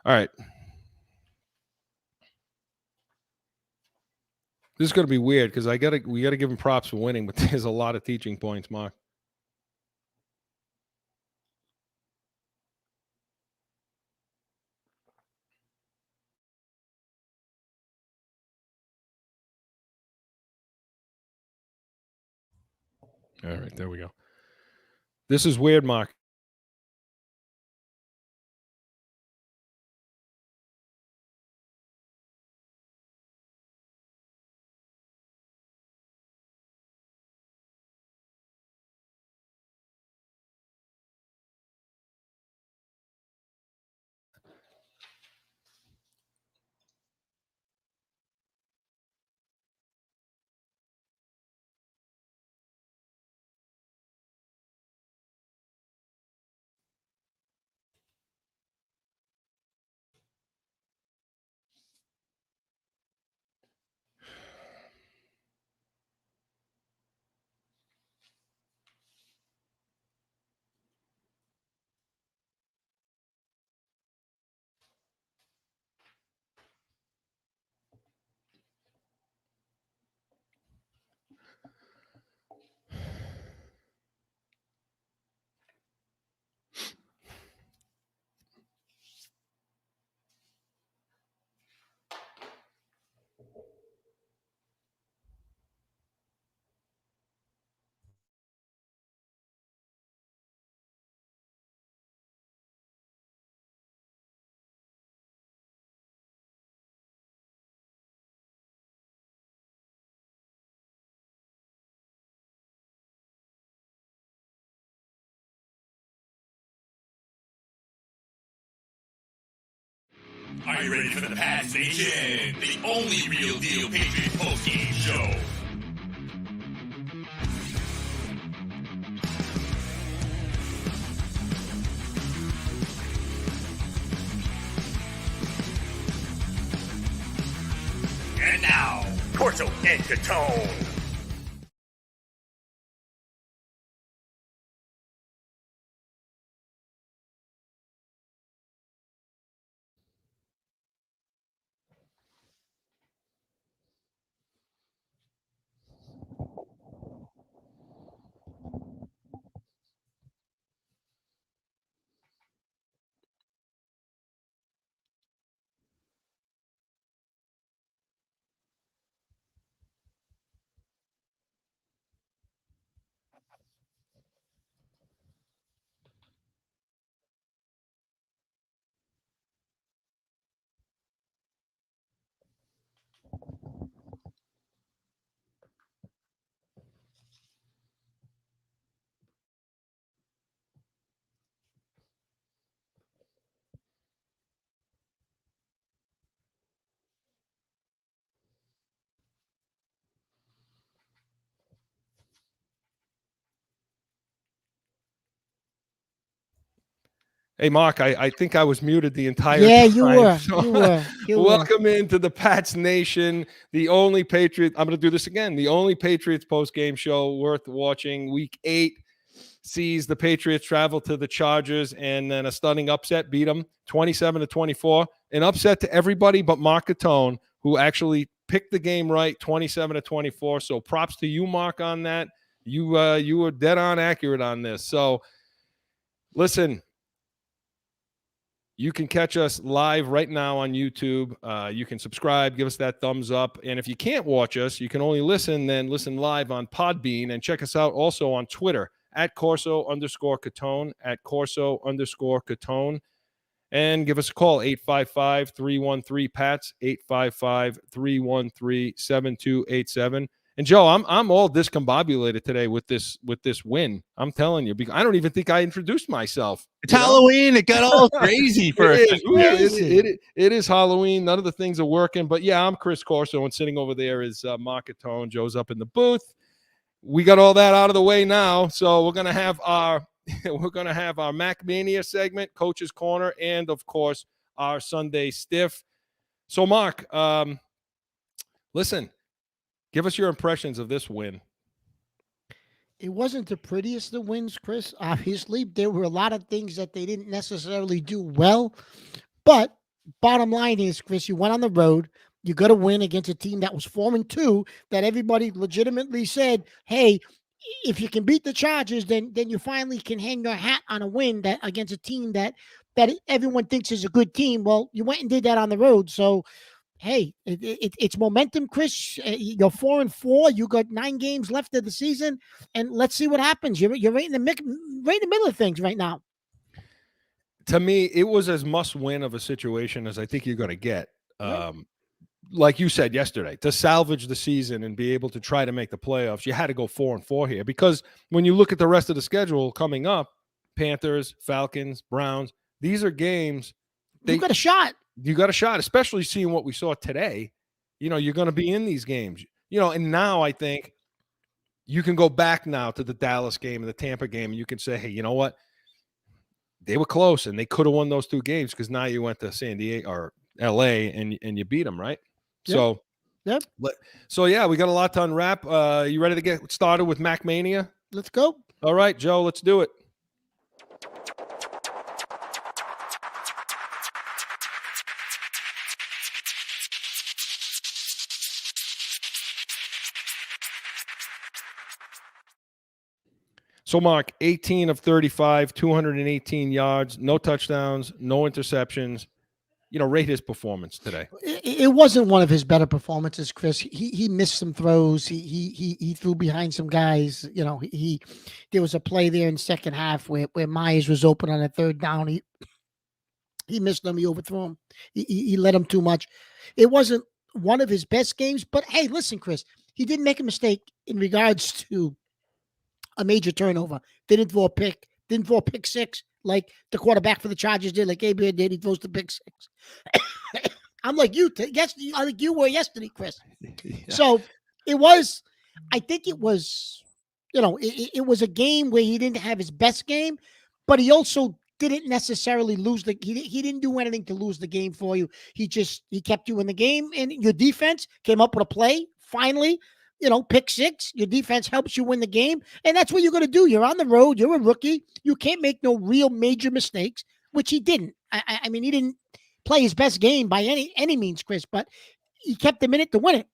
All right. This is going to be weird because we got to give him props for winning, but there's a lot of teaching points, Mark. All right, there we go. This is weird, Mark. Are you ready for the PATS Nation? The only real deal Patriots postgame show. And now, CORSO and CATONE. Hey, Mark, I think I was muted the entire time. Yeah, you were. So, You were. welcome into the PATS Nation, the only Patriots. I'm going to do this again. The only Patriots post-game show worth watching. Week 8 sees the Patriots travel to the Chargers and then a stunning upset, beat them 27-24. An upset to everybody but Mark Catone, who actually picked the game right, 27-24. So props to you, Mark, on that. You were dead on accurate on this. So listen. You can catch us live right now on YouTube. You can subscribe, give us that thumbs up. And if you can't watch us, you can only listen, then listen live on Podbean. And check us out also on Twitter at CORSO_CATONE, at CORSO_CATONE. And give us a call, 855-313-PATS, 855-313-7287. And Joe, I'm all discombobulated today with this win. I'm telling you, because I don't even think I introduced myself. It's Halloween. It got all crazy for it is Halloween. None of the things are working. But yeah, I'm Chris Corso, and sitting over there is Mark Catone. Joe's up in the booth. We got all that out of the way now, so we're gonna have our Mac Mania segment, Coach's Corner, and of course our Sunday Stiff. So Mark, listen. Give us your impressions of this win. It wasn't the prettiest of wins, Chris. Obviously, there were a lot of things that they didn't necessarily do well, but bottom line is, Chris, you went on the road. You got to win against a team that was 4-2. That everybody legitimately said, "Hey, if you can beat the Chargers, then you finally can hang your hat on a win that against a team that everyone thinks is a good team." Well, you went and did that on the road, so hey, it's momentum, Chris. You're 4-4. You got 9 games left of the season, and let's see what happens. You're right in the middle of things right now. To me, it was as must win of a situation as I think you're going to get. Right. Like you said yesterday, to salvage the season and be able to try to make the playoffs, you had to go 4-4 here, because when you look at the rest of the schedule coming up, Panthers, Falcons, Browns, these are games You got a shot. You got a shot, especially seeing what we saw today. You're going to be in these games. And now I think you can go back now to the Dallas game and the Tampa game, and you can say, hey, you know what? They were close, and they could have won those 2 games, because now you went to San Diego or LA and you beat them, right? Yep. So yeah, we got a lot to unwrap. You ready to get started with Mac Mania? Let's go. All right, Joe, let's do it. So, Mark, 18 of 35, 218 yards, no touchdowns, no interceptions. Rate his performance today. It wasn't one of his better performances, Chris. He missed some throws. He threw behind some guys. There was a play there in the second half where Myers was open on a third down. He missed them. He overthrew him. He let him too much. It wasn't one of his best games. But hey, listen, Chris, he didn't make a mistake in regards to a major turnover. Didn't throw a pick. Didn't throw a pick six like the quarterback for the Chargers did, like Gabriel did. He throws the pick six. I'm like you. I think you were yesterday, Chris. Yeah. So it was. I think it was. It was a game where he didn't have his best game, but he also didn't necessarily lose the. He didn't do anything to lose the game for you. He kept you in the game, and your defense came up with a play finally. Pick six, your defense helps you win the game. And that's what you're going to do. You're on the road. You're a rookie. You can't make no real major mistakes, which he didn't. I mean, he didn't play his best game by any means, Chris, but he kept the minute to win it.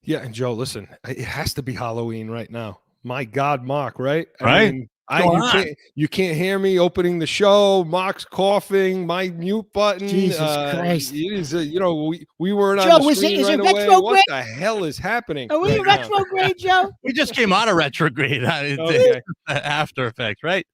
Yeah, and Joe, listen, it has to be Halloween right now. My God, Mark, right? Right? I mean, you can't hear me opening the show. Mark's coughing. My mute button. Jesus Christ! It is, we weren't Joe, on the screen is right it away. retrograde? What the hell is happening? Are we right retrograde, Joe? We just came out of retrograde. Okay. After effects, right?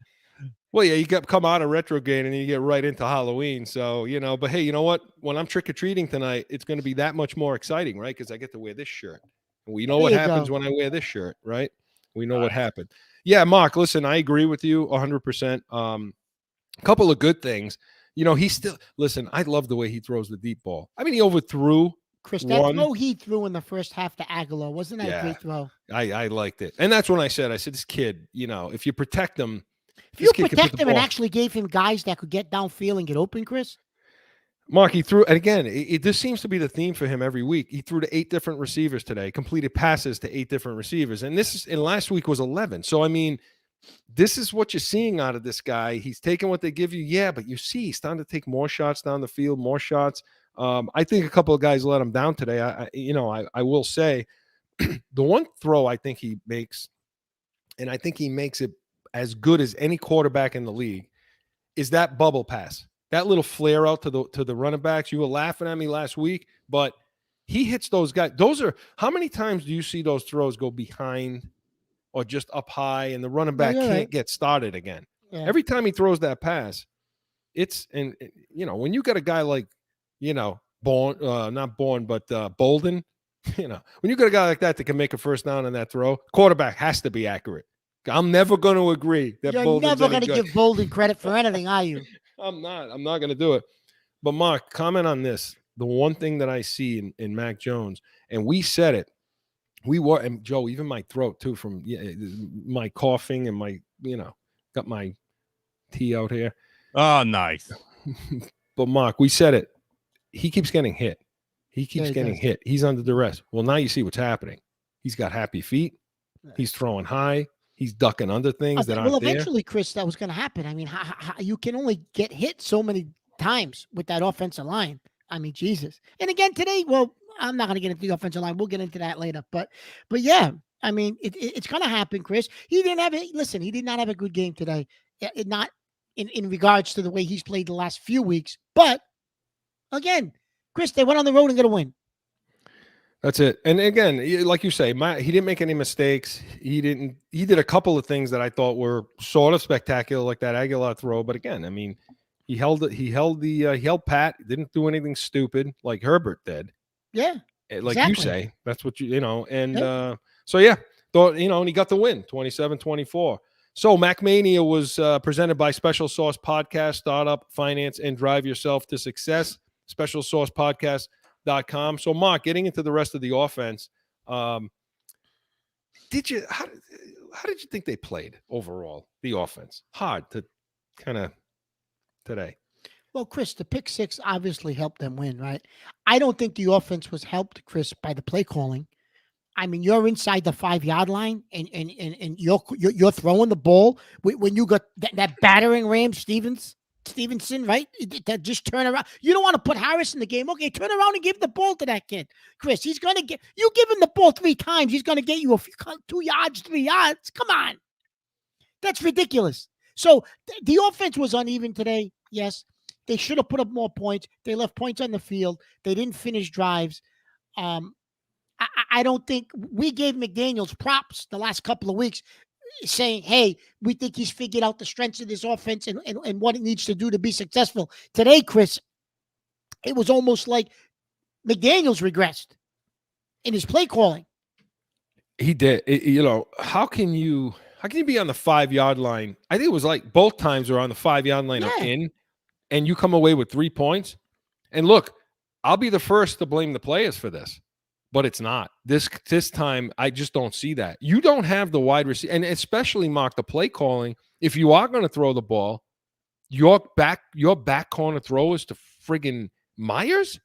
Well, yeah, you come out of retrograde and you get right into Halloween. So, but hey, you know what? When I'm trick-or-treating tonight, it's going to be that much more exciting, right? Because I get to wear this shirt. We know what happens when I wear this shirt, right? We know what happened. Yeah, Mark, listen, I agree with you 100%. A couple of good things. He still – listen, I love the way he throws the deep ball. I mean, he overthrew Chris, that throw he threw in the first half to Aguilar, wasn't that a great throw? I liked it. And that's when I said, this kid, if you protect him – If you protect him and actually gave him guys that could get downfield and get open, Chris – Mark, he threw, and again, this seems to be the theme for him every week. He threw to 8 different receivers today, completed passes to 8 different receivers. And last week was 11. So, I mean, this is what you're seeing out of this guy. He's taking what they give you. Yeah, but you see, he's starting to take more shots down the field, more shots. I think a couple of guys let him down today. I will say the one throw I think he makes, and I think he makes it as good as any quarterback in the league, is that bubble pass. That little flare out to the running backs. You were laughing at me last week, but he hits those guys. How many times do you see those throws go behind or just up high and the running back can't get started again? Yeah. Every time he throws that pass, when you got a guy like, Bolden, when you got a guy like that that can make a first down on that throw, quarterback has to be accurate. I'm never going to agree that You're never going to give Bolden credit for anything, are you? I'm not going to do it. But Mark, comment on this. The one thing that I see in Mac Jones, and we said it, and Joe, even my throat too, from my coughing and my, got my tea out here. Oh, nice. But Mark, we said it. He keeps getting hit. He keeps getting hit. He's under duress. Well, now you see what's happening. He's got happy feet. He's throwing high. He's ducking under things that aren't there. Well, eventually, Chris, that was going to happen. I mean, you can only get hit so many times with that offensive line. I mean, Jesus. And again today, well, I'm not going to get into the offensive line. We'll get into that later. But yeah, I mean, it's going to happen, Chris. He didn't have it. Listen, he did not have a good game today. Not in regards to the way he's played the last few weeks. But again, Chris, they went on the road and going to win. That's it. And again, like you say, he didn't make any mistakes. He did a couple of things that I thought were sort of spectacular, like that Aguilar throw. But again, I mean, he held Pat. Didn't do anything stupid like Herbert did. Yeah. Like exactly. you say, that's what and so yeah, thought, and he got the win, 27-24. So MacMania was presented by Special Sauce Podcast, Startup, Finance, and Drive Yourself to Success, specialsaucepodcast.com. So Mark, getting into the rest of the offense, how did you think they played overall, the offense? Hard to kind of today. Well, Chris, the pick six obviously helped them win, right? I don't think the offense was helped, Chris, by the play calling. I mean, you're inside the 5-yard line, and you're throwing the ball when you got that battering ram Stevenson, right? That just turn around. You don't want to put Harris in the game. Okay, turn around and give the ball to that kid, Chris. He's gonna get you. Give him the ball 3 times. He's gonna get you 2 yards, 3 yards. Come on, that's ridiculous. So the offense was uneven today. Yes. They should have put up more points. They left points on the field. They didn't finish drives. I don't think we gave McDaniels props the last couple of weeks saying, hey, we think he's figured out the strengths of this offense and what it needs to do to be successful. Today, Chris, it was almost like McDaniels regressed in his play calling. He did. How can you be on the 5-yard line? I think it was like both times were on the 5-yard line or in. And you come away with 3 points. And look, I'll be the first to blame the players for this, but it's not. This time, I just don't see that. You don't have the wide receiver, and especially, Mark, the play calling. If you are going to throw the ball, your back corner throw is to friggin' Myers?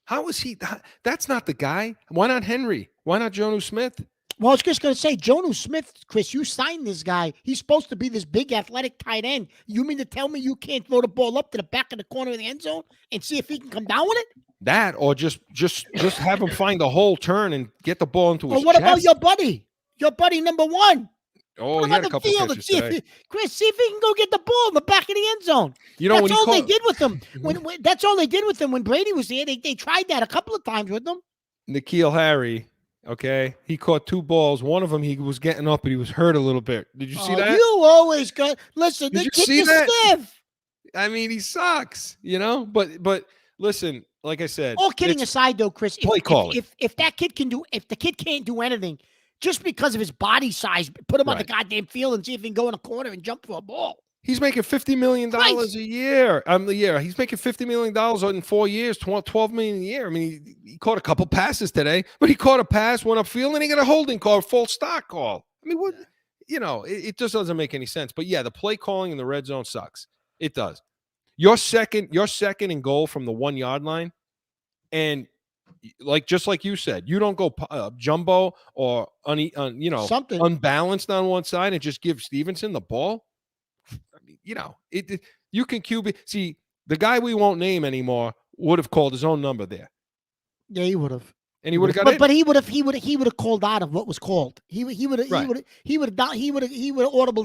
How is he? That's not the guy. Why not Henry? Why not Jonnu Smith? Well, I was just going to say, Jonnu Smith, Chris, you signed this guy. He's supposed to be this big athletic tight end. You mean to tell me you can't throw the ball up to the back of the corner of the end zone and see if he can come down with it? That, or just have him find a hole, turn, and get the ball into his chest. Or what about your buddy number 1? Oh, he had a couple catches today. Chris, see if he can go get the ball in the back of the end zone. That's all they did with him. That's all they did with him when Brady was there. They tried that a couple of times with him. N'Keal Harry. Okay, he caught 2 balls. One of them, he was getting up, but he was hurt a little bit. Did you see that? You always got. Listen, did you see that? Stiff. I mean, he sucks, But listen, like I said, all kidding aside, though, Chris, if that kid if the kid can't do anything, just because of his body size, put him on the goddamn field and see if he can go in a corner and jump for a ball. He's making $50 million a year. He's making $50 million in 4 years, $12 million a year. I mean, he caught a couple passes today, but he caught a pass, went upfield, and he got a holding call, false start call. I mean, what? It just doesn't make any sense. But yeah, the play calling in the red zone sucks. It does. You're second and goal from the 1-yard line, and just like you said, you don't go jumbo or something unbalanced on one side and just give Stevenson the ball. You can QB. See, the guy we won't name anymore would have called his own number there. Yeah, he would have. And he would have got it. But he would have called out of what was called. He would have audibled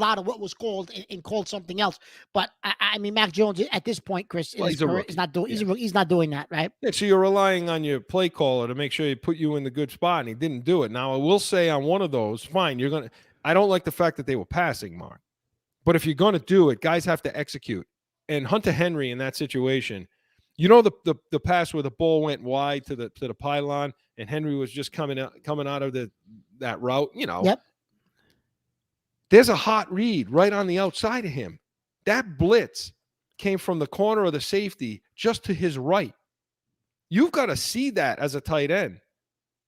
out of what was called and called something else. But I mean, Mac Jones at this point, Chris, is not doing. He's not doing that, right? Yeah, so you're relying on your play caller to make sure he put you in the good spot, and he didn't do it. Now I will say on one of those, fine. I don't like the fact that they were passing, Mark. But if you're going to do it, guys have to execute. And Hunter Henry in that situation, the pass where the ball went wide to the pylon, and Henry was just coming out of that route. Yep. There's a hot read right on the outside of him. That blitz came from the corner of the safety just to his right. You've got to see that as a tight end.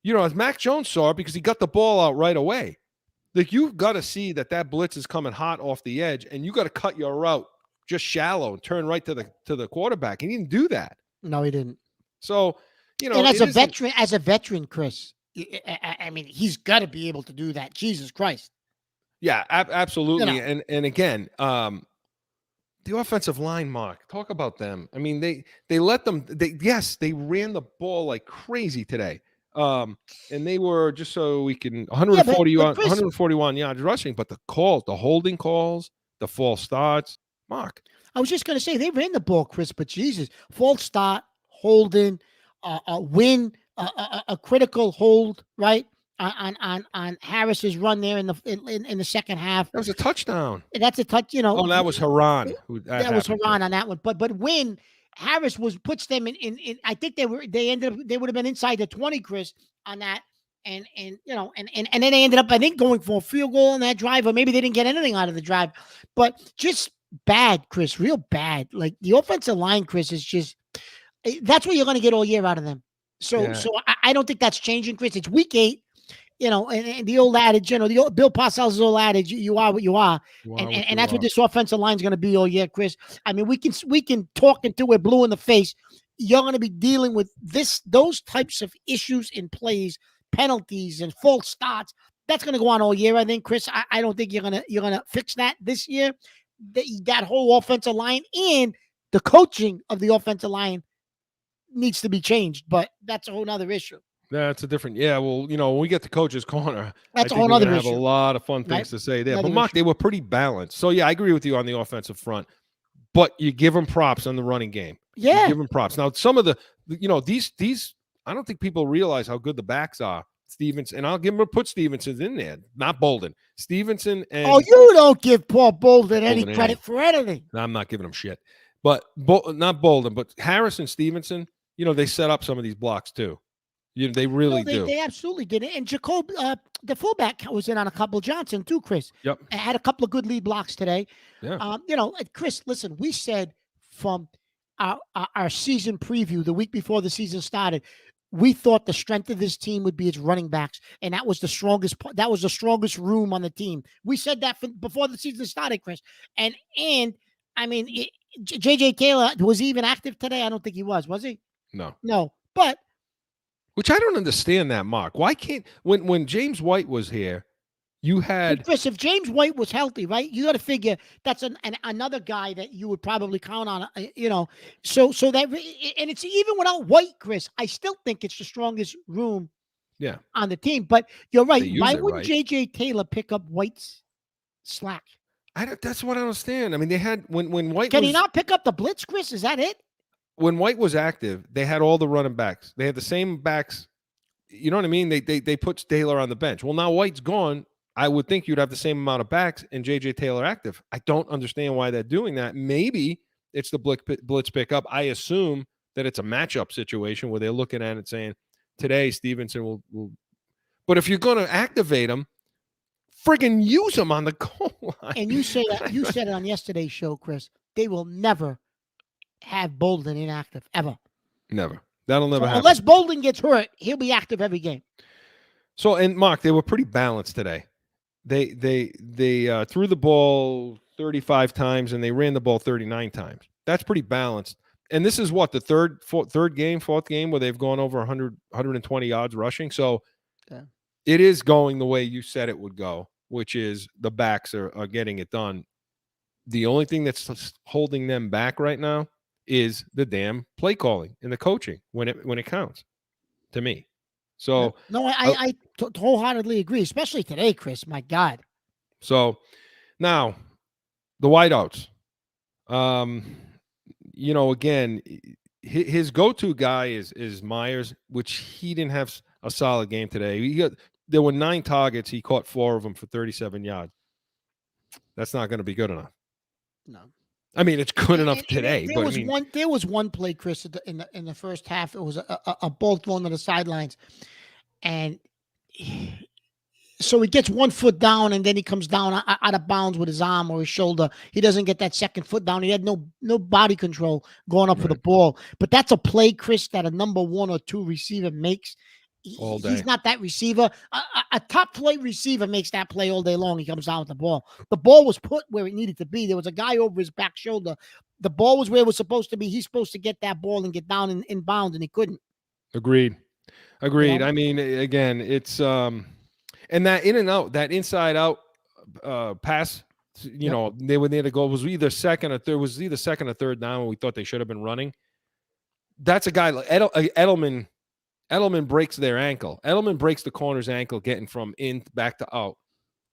As Mac Jones saw it because he got the ball out right away. Like, you've got to see that blitz is coming hot off the edge, and you got to cut your route just shallow and turn right to the quarterback. He didn't do that. No, he didn't. So, and as a veteran, Chris, I mean, he's got to be able to do that. Jesus Christ. Yeah, absolutely. And again, the offensive line, Mark. Talk about them. I mean, they let them. They ran the ball like crazy today. And they were, just so we can, 141 yards rushing, but the holding calls, the false starts, Mark. I was just going to say they ran the ball, Chris, but Jesus, false start, holding, a win, a critical hold, right? On Harris's run there in the second half. That was a touchdown. That's a touch, Oh, that was Haran. That was Haran on that one. But when Harris puts them in I think they would have been inside the 20, Chris, on that. And then they ended up, I think, going for a field goal on that drive, or maybe they didn't get anything out of the drive. But just bad, Chris, real bad. Like the offensive line, Chris, is just, that's what you're going to get all year out of them. So I don't think that's changing, Chris. It's week 8. And the old adage, the old Bill Parcells' old adage, you are what you are. And that's what this offensive line is going to be all year, Chris. I mean, we can talk until we're blue in the face. You're going to be dealing with those types of issues in plays, penalties, and false starts. That's going to go on all year, I think, Chris. I don't think you're gonna fix that this year. That whole offensive line and the coaching of the offensive line needs to be changed, but that's a whole other issue. That's a different, well, when we get to Coach's Corner, that's a whole other issue. Have a lot of fun things to say there. But Mark, they were pretty balanced. So I agree with you on the offensive front, but you give them props on the running game. Yeah, you give them props. Now, some of the, these, I don't think people realize how good the backs are. Stevenson, and I'll put Stevenson in there, not Bolden. Stevenson and you don't give Paul Bolden any credit for anything. No, I'm not giving him shit. But not Bolden, but Harris and Stevenson. They set up some of these blocks too. They really do. They absolutely did it. And Jacob, the fullback, was in on a couple. Johnson too, Chris. Yep. Had a couple of good lead blocks today. Yeah. Chris, listen, we said from our season preview the week before the season started, we thought the strength of this team would be its running backs, and that was the strongest. That was the strongest room on the team. We said that before the season started, Chris. And I mean, J.J. Taylor, was he even active today? I don't think he was he? No. But which I don't understand that, Mark. Why can't when James White was here, you had Chris? If James White was healthy, right? You got to figure that's another guy that you would probably count on. So that, and it's even without White, Chris. I still think it's the strongest room, on the team. But you're right. Why wouldn't J.J. Taylor pick up White's slack? That's what I understand. I mean, they had when White he not pick up the blitz, Chris? Is that it? When White was active, they had all the running backs. They had the same backs. You know what I mean? They put Taylor on the bench. Well, now White's gone. I would think you'd have the same amount of backs and J.J. Taylor active. I don't understand why they're doing that. Maybe it's the blitz pickup. I assume that it's a matchup situation where they're looking at it saying, today Stevenson will. But if you're going to activate him, friggin' use him on the goal line. And you said it on yesterday's show, Chris. They will never have Bolden inactive, ever. Never. That'll never happen. Unless Bolden gets hurt, he'll be active every game. So, and Mark, they were pretty balanced today. They threw the ball 35 times and they ran the ball 39 times. That's pretty balanced. And this is what, the fourth game where they've gone over 120 yards rushing. So it is going the way you said it would go, which is the backs are getting it done. The only thing that's holding them back right now is the damn play calling and the coaching when it counts, to me. So I wholeheartedly agree, especially today, Chris. My God. So now the wideouts. Again, his go-to guy is Myers, which he didn't have a solid game today. There were 9 targets. He caught 4 of them for 37 yards. That's not going to be good enough. No. I mean, it's good enough today. There was one play, Chris, in the first half. It was a ball thrown to the sidelines, and so he gets 1 foot down, and then he comes down out of bounds with his arm or his shoulder. He doesn't get that second foot down. He had no body control going up for the ball. But that's a play, Chris, that a number 1 or 2 receiver makes. All day. He's not that receiver. A top flight receiver makes that play all day long. He comes down with the ball. The ball was put where it needed to be. There was a guy over his back shoulder. The ball was where it was supposed to be. He's supposed to get that ball and get down in bounds, and he couldn't. Agreed. I mean, again, it's and that in and out, that inside out pass You know, they were near the goal. It was either second or third. Was either second or third down when we thought they should have been running. That's a guy like Edelman. Edelman breaks their ankle. Edelman breaks the corner's ankle getting from in back to out.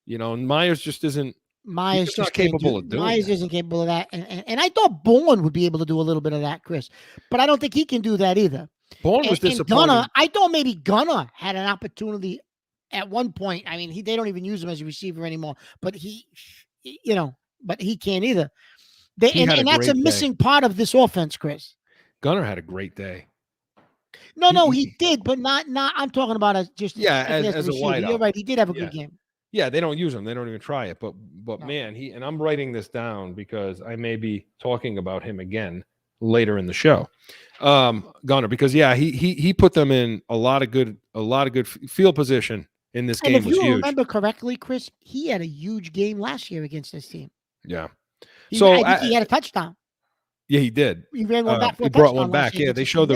You know, and Myers just isn't. Myers just just not capable of doing Myers that. isn't capable of that, and I thought Bourne would be able to do a little bit of that, Chris, but I don't think he can do that either. Bourne was And disappointing. Gunnar, I thought maybe Gunnar had an opportunity at one point. I mean, they don't even use him as a receiver anymore, but he can't either. And that's a missing part of this offense, Chris. Gunnar had a great day. No, he did, but not. I'm talking about as just as a wideout. You're right. He did have a good game. Yeah, they don't use him. They don't even try it. But No. man, and I'm writing this down because I may be talking about him again later in the show. Gunnar, because he put them in a lot of good field position in this game. And if was you huge. remember correctly, Chris, he had a huge game last year against this team. Yeah. I think he had a touchdown. Yeah, he did. He ran one back for a he brought touchdown one back. last year Yeah, against they this showed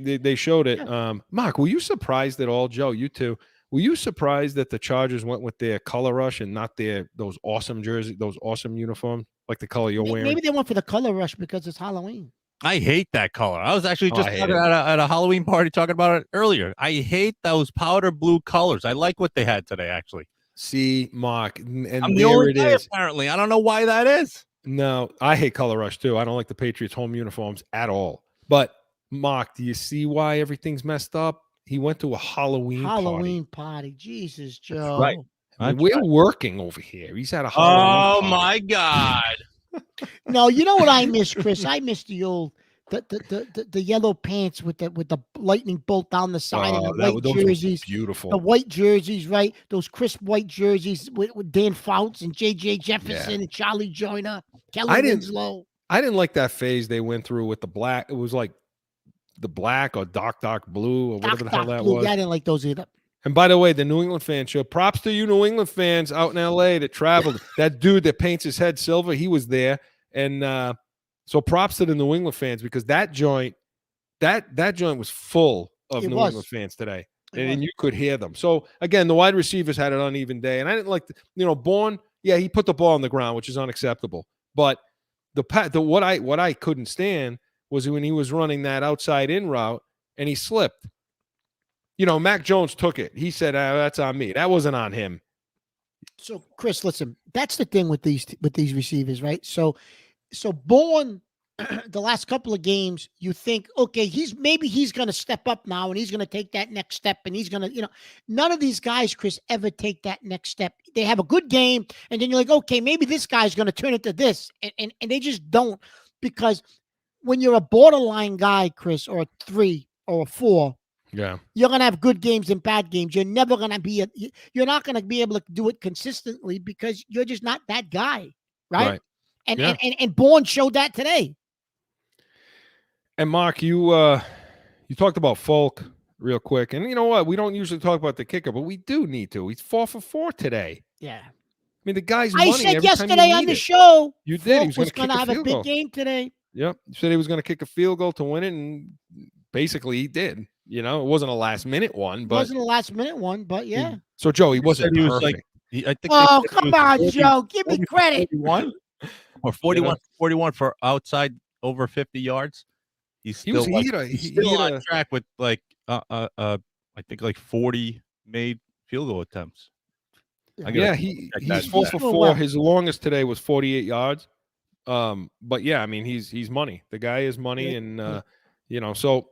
team. they showed it. Yeah. Mark, were you surprised at all? Joe, you too. Were you surprised that the Chargers went with their color rush and not those awesome jerseys, those awesome uniforms, like the color you're wearing? Maybe they went for the color rush because it's Halloween. I hate that color. I was actually just at a Halloween party talking about it earlier. I hate those powder blue colors. I like what they had today, actually. See, Mark, and I'm the there only it guy, is. apparently. I don't know why that is. No, I hate color rush too. I don't like the Patriots home uniforms at all. But Mark, do you see why everything's messed up? He went to a Halloween party. Jesus, Joe. Right. I mean, we're working over here. He's at a Oh Halloween party. my God. No, you know what I miss, Chris? I miss the old the yellow pants with the lightning bolt down the side and the white jerseys. Beautiful. The white jerseys, right? Those crisp white jerseys with Dan Fouts and J.J. Jefferson and Charlie Joyner, Kelly Winslow. I didn't like that phase they went through with the black. It was like the black or dark blue or whatever the hell that was. Yeah, I didn't like those either. And by the way, the New England fan show, props to you New England fans out in L.A. that traveled. That dude that paints his head silver, he was there. And so props to the New England fans because that joint was full of New England fans today. And you could hear them. So, again, the wide receivers had an uneven day. And I didn't like, Bourne, he put the ball on the ground, which is unacceptable. But what I couldn't stand was when he was running that outside in route and he slipped. Mac Jones took it. He said, that's on me. That wasn't on him. So, Chris, listen, that's the thing with these receivers, right? So Bourne, the last couple of games, you think, okay, he's going to step up now and he's going to take that next step and he's going to, none of these guys, Chris, ever take that next step. They have a good game and then you're like, okay, maybe this guy's going to turn into this. And they just don't, because when you're a borderline guy, Chris, or a 3 or a 4, yeah, you're going to have good games and bad games. You're never going to you're not going to be able to do it consistently because you're just not that guy. Right. And Bourne showed that today. And Mark, you talked about Folk real quick. And you know what? We don't usually talk about the kicker, but we do need to. He's 4 for 4 today. Yeah. I mean, the guy's money. I said every yesterday time you on need the it. show, You did. He was going to have a big game today. Yep. You said he was going to kick a field goal to win it, and basically he did. It wasn't a last-minute one. But yeah. So, Joe, he wasn't He perfect. was like, oh, come on, Joe. Give me credit. 41 or 41 for outside over 50 yards. He's still on track with I think like 40 made field goal attempts. Yeah, he's 4 for 4. His longest today was 48 yards. But yeah, I mean, he's money. The guy is money, and so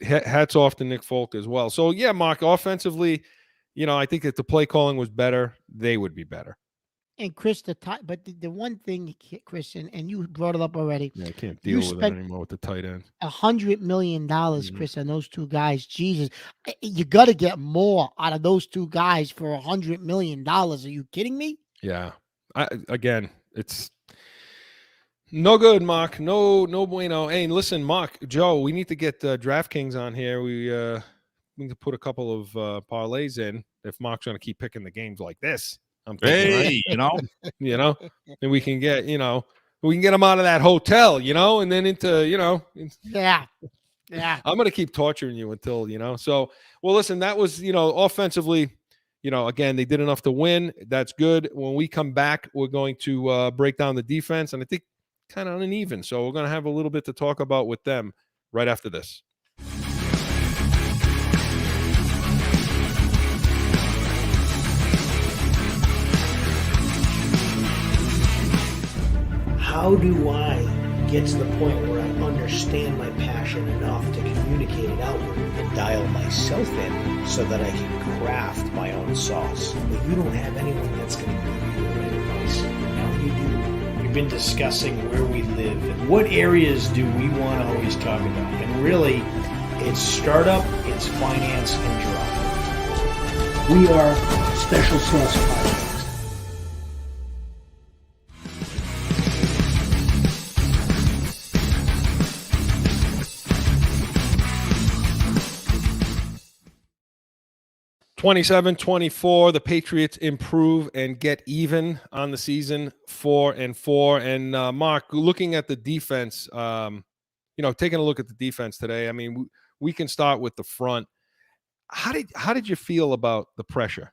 hats off to Nick Folk as well. So yeah, Mark, offensively, I think if the play calling was better, they would be better. And Chris, but the one thing, Chris, and you brought it up already. Yeah, I can't deal with it anymore with the tight end. $100 million, Chris, on those two guys. Jesus, you got to get more out of those two guys for $100 million. Are you kidding me? Yeah. Again, it's no good, Mark. No bueno. Hey, listen, Mark, Joe, we need to get DraftKings on here. We need to put a couple of parlays in if Mark's going to keep picking the games like this. I'm thinking, right? And we can get, we can get him out of that hotel, and then into, Yeah. I'm going to keep torturing you until, So, well, listen, that was, offensively, again, they did enough to win. That's good. When we come back, we're going to break down the defense, and I think kind of uneven. So we're going to have a little bit to talk about with them right after this. How do I get to the point where I understand my passion enough to communicate it outward and dial myself in so that I can craft my own sauce? But you don't have anyone that's going to give you the right advice. Now you do. We've been discussing where we live and what areas do we want to always talk about. And really, it's startup, it's finance, and drop. We are Special Sauce Podcast. 27-24, the Patriots improve and get even on the season, 4-4. And Mark, looking at the defense, taking a look at the defense today, I mean, we can start with the front. How did you feel about the pressure?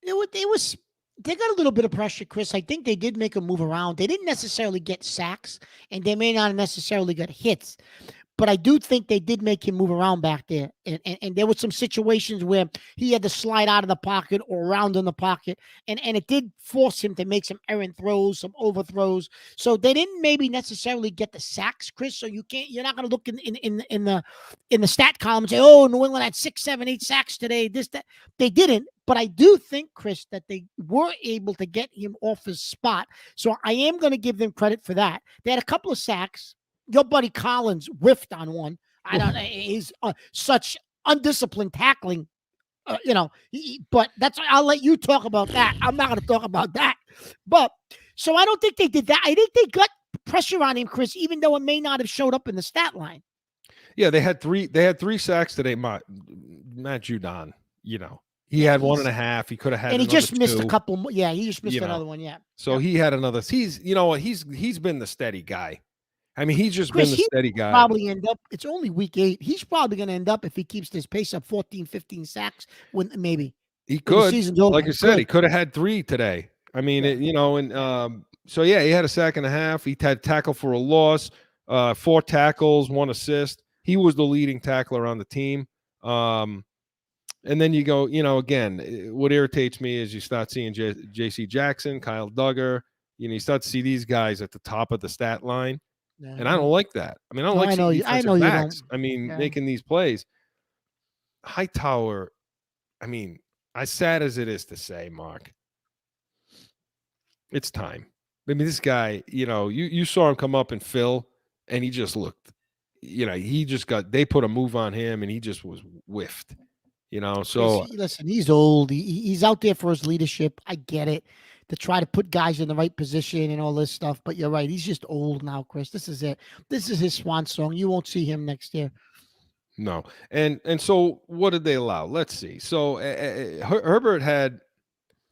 They got a little bit of pressure, Chris. I think they did make a move around. They didn't necessarily get sacks, and they may not necessarily get hits. But I do think they did make him move around back there. And there were some situations where he had to slide out of the pocket or around in the pocket. And it did force him to make some errant throws, some overthrows. So they didn't maybe necessarily get the sacks, Chris. So you're not going to look in the stat column and say, oh, New England had 6, 7, 8 sacks today. That. They didn't. But I do think, Chris, that they were able to get him off his spot. So I am going to give them credit for that. They had a couple of sacks. Your buddy Collins whiffed on one. I don't know. He's such undisciplined tackling, but I'll let you talk about that. I'm not going to talk about that. But so I don't think they did that. I think they got pressure on him, Chris, even though it may not have showed up in the stat line. Yeah, they had three sacks today. Matt Judon, he had 1.5. He could have had, and he just missed 2. a couple. Yeah, he just missed another one. Yeah. So he had another. He's been the steady guy. I mean, he's just been the steady guy. Probably end up. It's only week 8. He's probably going to end up, if he keeps this pace up, 14, 15 sacks. Maybe he could. Like I said, he could have had 3 today. I mean, so yeah, he had a sack and a half. He had tackle for a loss, 4 tackles, 1 assist. He was the leading tackler on the team. And then you go, again, what irritates me is you start seeing J.C. Jackson, Kyle Duggar. You start to see these guys at the top of the stat line. Yeah. And I don't like that. I mean, I don't like seeing defensive backs. I mean, making these plays. Hightower, I mean, as sad as it is to say, Mark, it's time. I mean, this guy, you saw him come up and fill, and he just looked, they put a move on him, and he just was whiffed, so. Listen, he's old. He's out there for his leadership. I get it. To try to put guys in the right position and all this stuff. But you're right. He's just old now, Chris. This is it. This is his swan song. You won't see him next year. No. And so what did they allow? Let's see. So Herbert had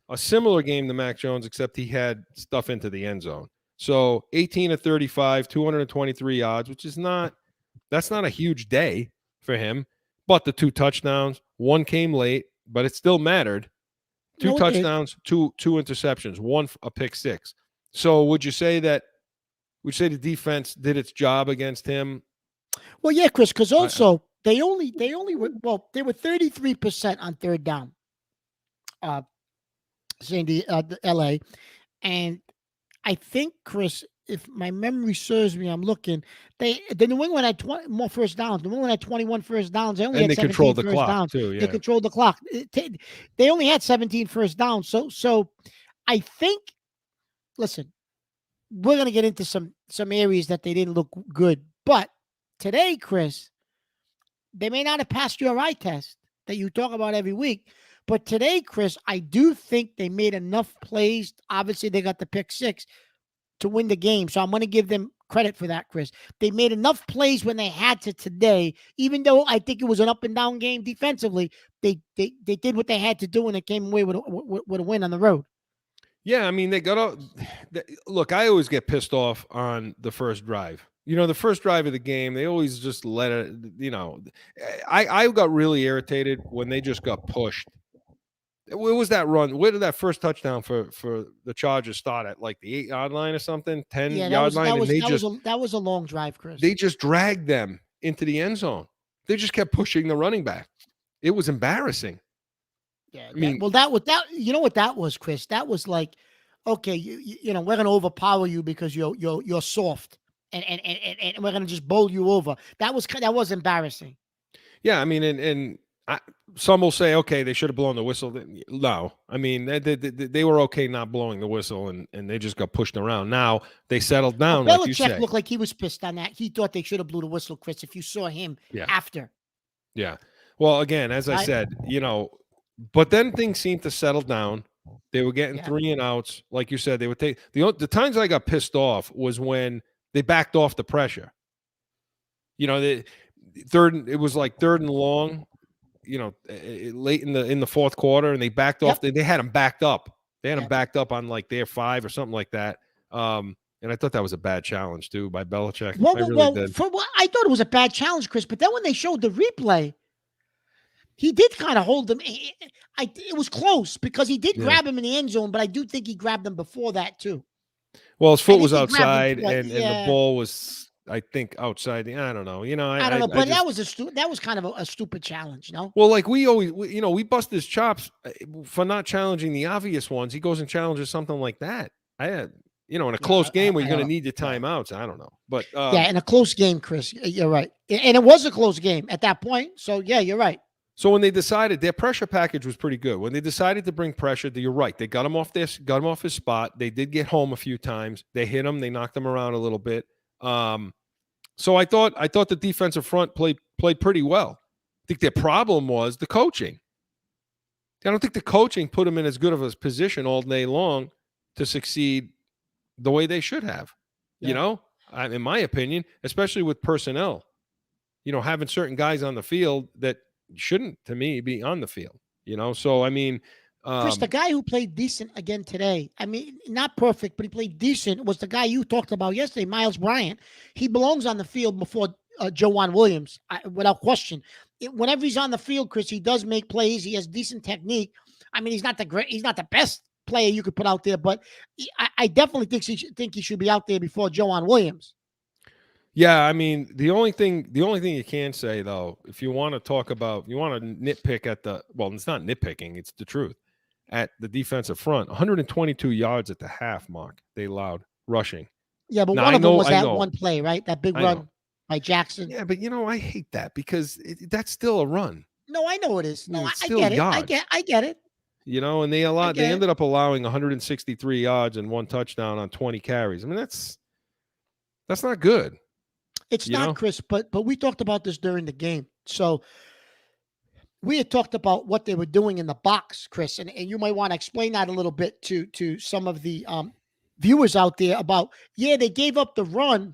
a similar game to Mac Jones, except he had stuff into the end zone. So 18 of 35, 223 yards, which is that's not a huge day for him. But the 2 touchdowns, 1 came late, but it still mattered. 2 touchdowns, 2 interceptions, 1 a pick 6. So would you say the defense did its job against him? Well, yeah, Chris, because also they were 33% on third down. The LA, and I think, Chris, if my memory serves me, I'm looking. The New England had 20 more first downs. New England had 21 first downs. They only had 17 controlled the first clock downs. too. Yeah. They controlled the clock. They only had 17 first downs. So I think, listen, we're gonna get into some areas that they didn't look good. But today, Chris, they may not have passed your eye test that you talk about every week. But today, Chris, I do think they made enough plays. Obviously, they got the pick 6 to win the game. So I'm going to give them credit for that, Chris. They made enough plays when they had to today, even though I think it was an up and down game defensively. They did what they had to do, and they came away with a win on the road. Yeah, I mean, they got out. Look, I always get pissed off on the first drive. the first drive of the game, they always just let it, I got really irritated when they just got pushed. Where was that run? Where did that first touchdown for the Chargers start at? Like the 8-yard line or something, 10-yard line, and that was a long drive, Chris. They just dragged them into the end zone. They just kept pushing the running back. It was embarrassing. Yeah, you know what that was, Chris? That was like, okay, you know, we're gonna overpower you because you're soft, and we're gonna just bowl you over. That was embarrassing. Yeah, I mean, and some will say, okay, they should have blown the whistle. No, I mean, they were okay not blowing the whistle, and they just got pushed around. Now they settled down. Well, like you Belichick say. looked like he was pissed on that. He thought they should have blew the whistle, Chris. If you saw him after. Yeah. Well, again, as I said, but then things seemed to settle down. They were getting 3 and outs, like you said. They would take the times I got pissed off was when they backed off the pressure. You know, it was like 3rd and long. Late in the fourth quarter, and they backed off. They had them backed up. They had them backed up on like their 5 or something like that. And I thought that was a bad challenge too by Belichick. I thought it was a bad challenge, Chris. But then when they showed the replay, he did kind of hold them. It was close because he did grab him in the end zone, but I do think he grabbed him before that too. Well, his foot was outside, and the ball was, I think, outside. I don't know. I don't know, but that was kind of a stupid challenge, no? Well, like we bust his chops for not challenging the obvious ones. He goes and challenges something like that. In a close game where you're going to need your timeouts. I don't know, but in a close game, Chris, you're right, and it was a close game at that point. So yeah, you're right. So when they decided, their pressure package was pretty good. When they decided to bring pressure, you're right. They got him off his spot. They did get home a few times. They hit him. They knocked him around a little bit. So I thought the defensive front played pretty well. I think their problem was the coaching. I don't think the coaching put them in as good of a position all day long to succeed the way they should have. Yeah. In my opinion, especially with personnel. Having certain guys on the field that shouldn't, to me, be on the field. So I mean, Chris, the guy who played decent again today, I mean, not perfect, but he played decent, was the guy you talked about yesterday, Miles Bryant. He belongs on the field before Joanne Williams, without question. Whenever he's on the field, Chris, he does make plays. He has decent technique. I mean, he's not the best player you could put out there, but I definitely think he should be out there before Joanne Williams. Yeah, I mean, the only thing you can say, though, if you want to talk about, you want to nitpick it's not nitpicking, it's the truth. At the defensive front, 122 yards at the half mark they allowed rushing. Yeah, but one of them was that one play, right? That big run by Jackson. Yeah, but I hate that because that's still a run. No, I know it is. No, I get it. I get it. And they ended up allowing 163 yards and 1 touchdown on 20 carries. I mean, that's not good. It's not, Chris, but we talked about this during the game. So we had talked about what they were doing in the box, Chris, and you might want to explain that a little bit to some of the viewers out there about, they gave up the run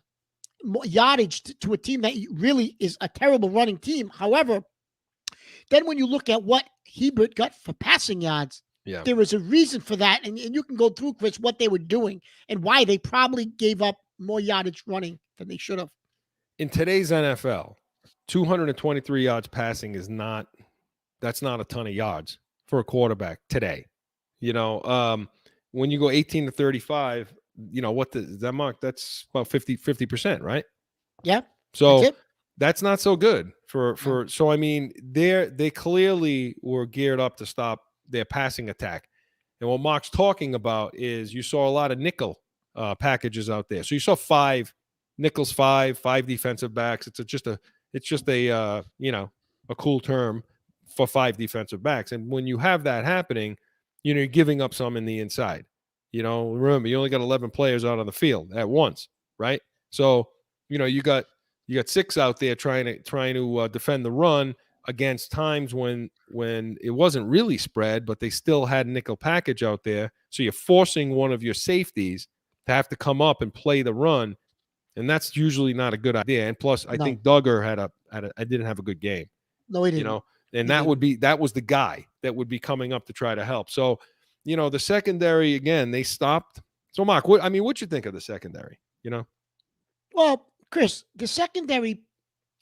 yardage to a team that really is a terrible running team. However, then when you look at what Hebert got for passing yards, there was a reason for that. And you can go through, Chris, what they were doing and why they probably gave up more yardage running than they should have. In today's NFL, 223 yards passing that's not a ton of yards for a quarterback today. When you go 18 to 35, what that mark? That's about 50%, right? Yeah. So that's not so good for. So I mean, they clearly were geared up to stop their passing attack. And what Mark's talking about is you saw a lot of nickel packages out there. So you saw 5 nickels, 5 defensive backs. It's just a cool term for 5 defensive backs. And when you have that happening, you're giving up some in the inside. Remember, you only got 11 players out on the field at once, right? So, you got 6 out there trying to defend the run against times when it wasn't really spread, but they still had nickel package out there. So you're forcing one of your safeties to have to come up and play the run. And that's usually not a good idea. And plus, I think Duggar didn't have a good game. No, he didn't. And that was the guy that would be coming up to try to help. So, the secondary, again, they stopped. So, Mark, what you think of the secondary? Well, Chris, the secondary,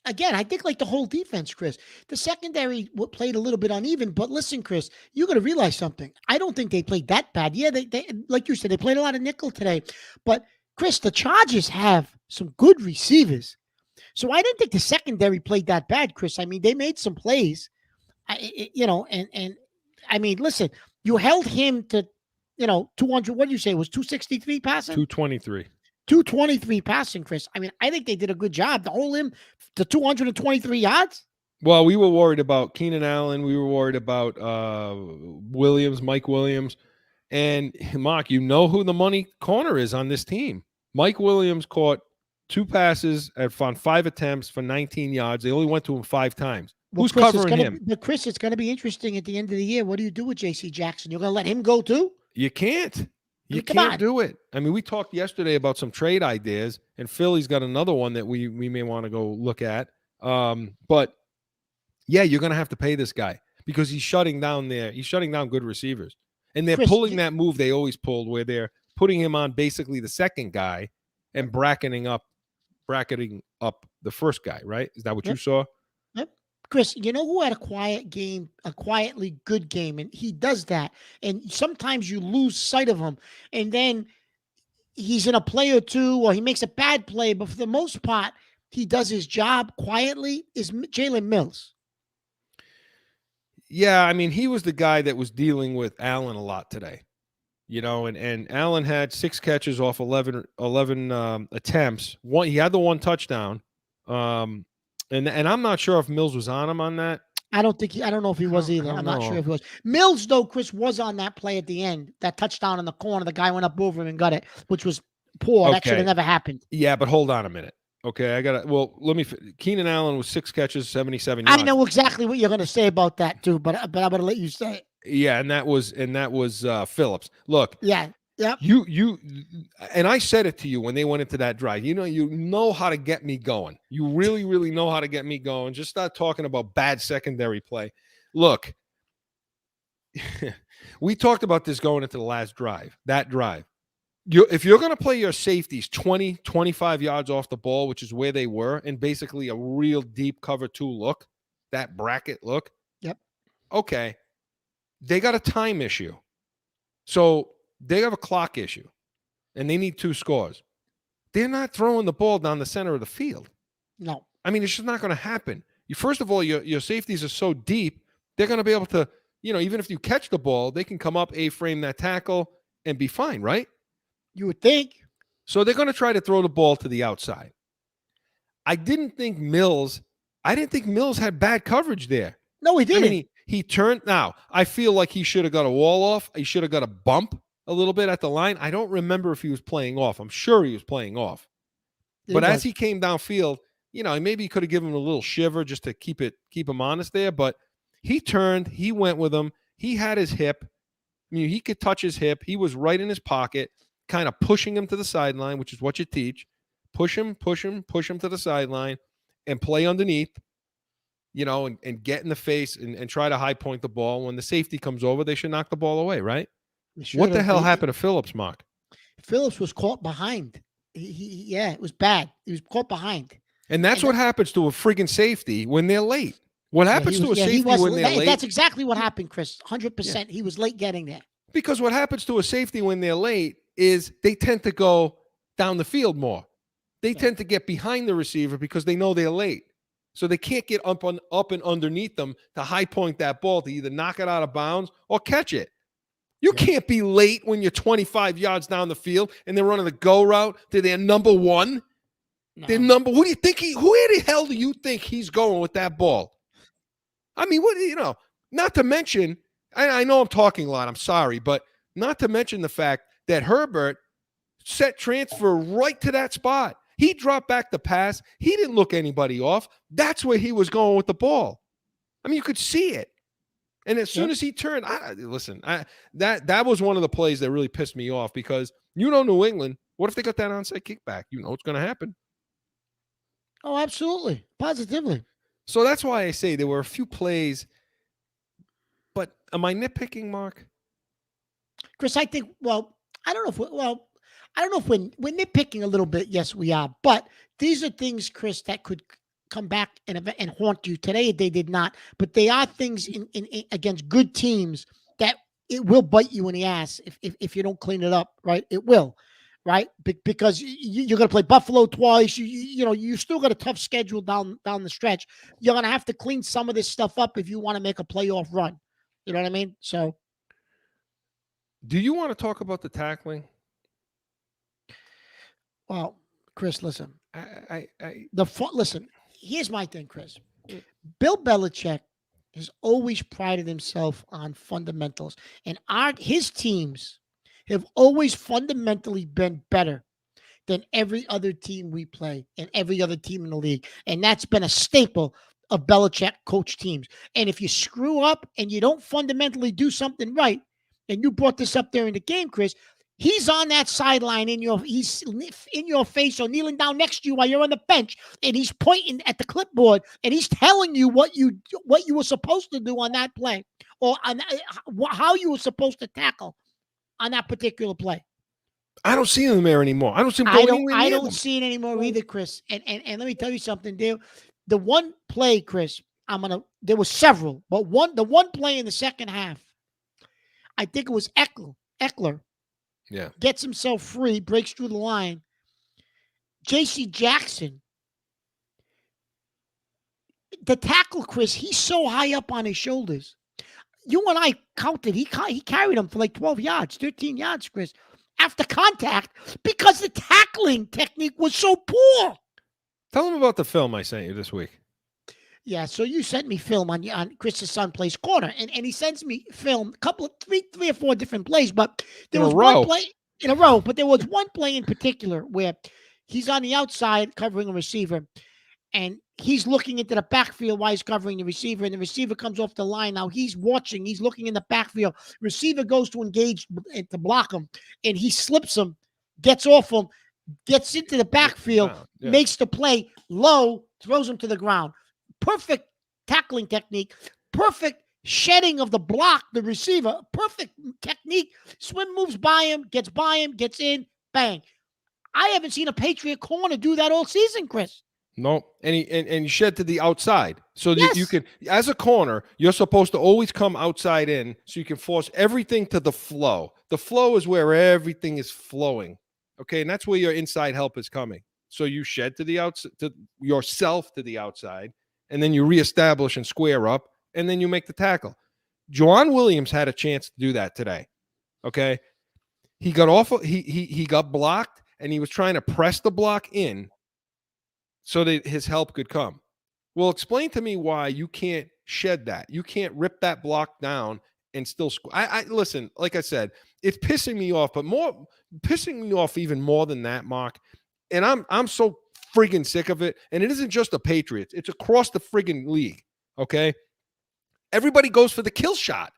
again, I think like the whole defense, Chris, the secondary played a little bit uneven. But listen, Chris, you got to realize something. I don't think they played that bad. Yeah, they like you said, they played a lot of nickel today. But Chris, the Chargers have some good receivers. So I didn't think the secondary played that bad, Chris. I mean, they made some plays, and I mean, listen, you held him to, 200. What do you say? It was 263 passing? 223. 223 passing, Chris. I mean, I think they did a good job to hold him to 223 yards. Well, we were worried about Keenan Allen. We were worried about Mike Williams. And, Mark, you know who the money corner is on this team. Mike Williams caught 2 passes on 5 attempts for 19 yards. They only went to him 5 times. Well, Who's Chris, covering him? But, Chris, it's going to be interesting at the end of the year. What do you do with J.C. Jackson? You're going to let him go too? You can't. You Come can't on. do it. I mean, we talked yesterday about some trade ideas, and Philly's got another one that we may want to go look at. But, yeah, you're going to have to pay this guy because he's shutting down good receivers. And they're pulling that move they always pulled where they're putting him on basically the second guy and bracketing up the first guy, right? Is that what you saw? Yep. Chris, you know who had a quietly good game, and he does that. And sometimes you lose sight of him, and then he's in a play or two, or he makes a bad play, but for the most part, he does his job quietly, is Jalen Mills. Yeah, I mean, he was the guy that was dealing with Allen a lot today. And Allen had 6 catches off 11 attempts. He had the 1 touchdown. And I'm not sure if Mills was on him on that. I don't know if he was either. I'm not sure if he was. Mills, though, Chris, was on that play at the end. That touchdown in the corner, the guy went up over him and got it, which was poor. Okay. That should have never happened. Yeah, but hold on a minute. Okay, Keenan Allen was 6 catches, 77 yards. I know exactly what you're going to say about that too, but I'm going to let you say it. Yeah, and that was Phillips. Look, yeah, you and I said it to you when they went into that drive. You know how to get me going. You really, really know how to get me going. Just start talking about bad secondary play. Look, we talked about this going into the last drive. That drive. If you're going to play your safeties 20, 25 yards off the ball, which is where they were, and basically a real deep cover 2 look, that bracket look. Yep. Okay. They got a time issue. So they have a clock issue, and they need 2 scores. They're not throwing the ball down the center of the field. No. I mean, it's just not going to happen. First of all, your safeties are so deep, they're going to be able to, even if you catch the ball, they can come up, A-frame that tackle, and be fine, right? You would think. So they're going to try to throw the ball to the outside. I didn't think Mills had bad coverage there. No, he didn't. I mean, he turned. Now, I feel like he should have got a wall off. He should have got a bump a little bit at the line. I don't remember if he was playing off. I'm sure he was playing off. But as he came downfield, maybe he could have given him a little shiver just to keep him honest there. But he turned. He went with him. He had his hip. I mean, he could touch his hip. He was right in his pocket, kind of pushing him to the sideline, which is what you teach. Push him to the sideline and play underneath, and get in the face and try to high point the ball. When the safety comes over, they should knock the ball away, right? What the hell happened to Phillips, Mark? Phillips was caught behind. It was bad. He was caught behind. And that's what happens to a friggin' safety when they're late. What happens to a safety when they're late? That's exactly what happened, Chris. 100%. Yeah. He was late getting there. Because what happens to a safety when they're late is they tend to go down the field more. They tend to get behind the receiver because they know they're late. So they can't get up and underneath them to high point that ball to either knock it out of bounds or catch it. You can't be late when you're 25 yards down the field and they're running the go route to their number 1. No. Who do you think where the hell do you think he's going with that ball? I mean, not to mention, I know I'm talking a lot, I'm sorry, but not to mention the fact that Herbert set transfer right to that spot. He dropped back the pass. He didn't look anybody off. That's where he was going with the ball. I mean, you could see it. And as soon as he turned, that was one of the plays that really pissed me off because New England, what if they got that onside kickback? What's going to happen. Oh, absolutely. Positively. So that's why I say there were a few plays, but am I nitpicking, Mark? Chris, I think, I don't know if, I don't know if we're nitpicking a little bit. Yes, we are. But these are things, Chris, that could come back and haunt you. Today they did not, but they are things in against good teams that it will bite you in the ass if you don't clean it up, right? It will, right? Because you're going to play Buffalo twice. You still got a tough schedule down the stretch. You're going to have to clean some of this stuff up if you want to make a playoff run. You know what I mean? So, do you want to talk about the tackling? Well, Chris, listen. Listen. Here's my thing, Chris. Bill Belichick has always prided himself on fundamentals, and his teams have always fundamentally been better than every other team we play and every other team in the league, and that's been a staple of Belichick coach teams. And if you screw up and you don't fundamentally do something right, and you brought this up during the game, Chris. He's on that sideline he's in your face or kneeling down next to you while you're on the bench, and he's pointing at the clipboard and he's telling you what you were supposed to do on that play or on how you were supposed to tackle on that particular play. I don't see him there anymore. I don't see him going I don't see it anymore either, Chris. And let me tell you something, Dale. The one play, Chris, there were several, but the one play in the second half, I think it was Eckler. Yeah. Gets himself free, breaks through the line. J.C. Jackson, the tackle, Chris, he's so high up on his shoulders. You and I counted. He carried him for like 12 yards, 13 yards, Chris, after contact because the tackling technique was so poor. Tell him about the film I sent you this week. Yeah, so you sent me film on Chris's son plays corner, and he sends me film, three or four different plays, but there was one play in a row, but there was one play in particular where he's on the outside covering a receiver, and he's looking into the backfield while he's covering the receiver, and the receiver comes off the line. Now he's looking in the backfield. Receiver goes to engage to block him, and he slips him, gets off him, gets into the backfield, makes the play low, throws him to the ground. Perfect tackling technique, perfect shedding of the block, the receiver, perfect technique. Swim moves by him, gets in, bang. I haven't seen a Patriot corner do that all season, Chris. No, and he shed to the outside. So that you can, as a corner, you're supposed to always come outside in so you can force everything to the flow. The flow is where everything is flowing. Okay, and that's where your inside help is coming. So you shed to the outside, to yourself to the outside. And then you reestablish and square up, and then you make the tackle. Juwan Williams had a chance to do that today. Okay, he got off. He got blocked, and he was trying to press the block in so that his help could come. Well, explain to me why you can't shed that. You can't rip that block down and still score. I listen. Like I said, it's pissing me off, but pissing me off even more than that, Mark. And I'm so friggin' sick of it. And it isn't just the Patriots. It's across the friggin' league. Okay. Everybody goes for the kill shot.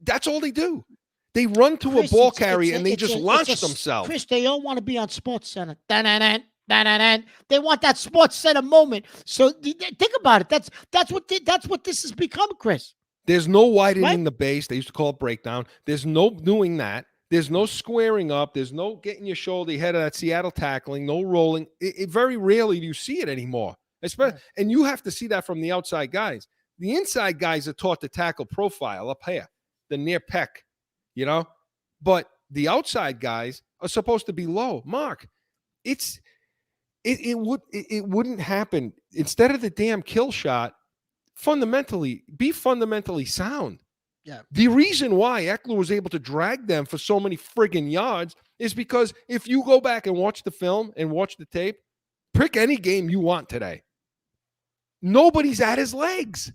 That's all they do. They run to a ball carrier and they just launch themselves. Chris, they all want to be on Sports Center. They want that Sports Center moment. So think about it. That's what this has become, Chris. There's no widening the base. They used to call it breakdown. There's no doing that. There's no squaring up. There's no getting your shoulder ahead of that Seattle tackling, no rolling. It very rarely do you see it anymore. And you have to see that from the outside guys. The inside guys are taught to tackle profile up here, the near pec, But the outside guys are supposed to be low. Mark, it wouldn't happen. Instead of the damn kill shot, be fundamentally sound. Yeah. The reason why Eckler was able to drag them for so many friggin' yards is because if you go back and watch the film and watch the tape, pick any game you want today. Nobody's at his legs.